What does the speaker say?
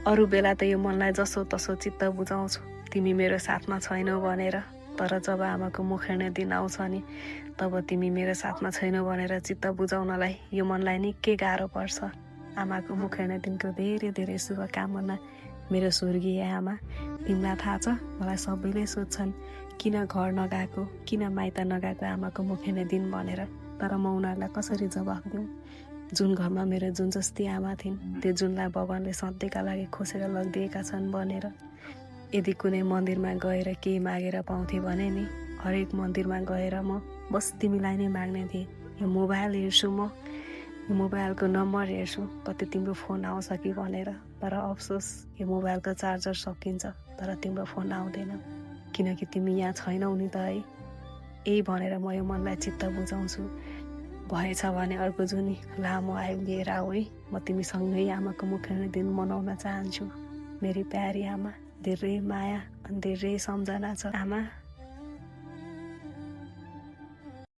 अरू बेला त यो मनलाई जसो तसो चित्त बुझाउँछु तिमी मेरो साथमा छैनौ भनेर, तर जब आमाको मुख हेर्ने दिन आउँछ नि तब तिमी मेरो साथमा छैनौ भनेर चित्त बुझाउनलाई यो मनलाई निकै गाह्रो पर्छ। आमाको मुख हेर्ने दिनको धेरै धेरै शुभकामना मेरो स्वर्गीय आमा। तिमीलाई थाहा छ मलाई सबैले सोध्छन् किन घर नगएको, किन माइत नगएको आमाको मुख हेर्ने दिन भनेर, तर म उनीहरूलाई कसरी जवाफ दिउँ? जुन घरमा मेरो जुन जस्ती आमा थिइन् त्यो जुनलाई भगवानले सधैँका लागि खोसेर लगिदिएका छन् भनेर। यदि कुनै मन्दिरमा गएर केही मागेर पाउँथे भने नि हरेक मन्दिरमा गएर म बस तिमीलाई नै माग्ने थिएँ। यो मोबाइल हेर्छु, म यो मोबाइलको नम्बर हेर्छु कति तिम्रो फोन आउँछ कि भनेर, तर अफसोस यो मोबाइलको चार्जर सकिन्छ तर तिम्रो फोन आउँदैन किनकि तिमी यहाँ छैनौ नि त है। यही भनेर म यो मनलाई चित्त बुझाउँछु। भएछ भने अर्को जुनी लामो आयु लिएर आऊ है, म तिमीसँगै आमाको मुख हेर्ने दिन मनाउन चाहन्छु। मेरी प्यारी आमा, धेरै माया अनि धेरै सम्झना छ आमा।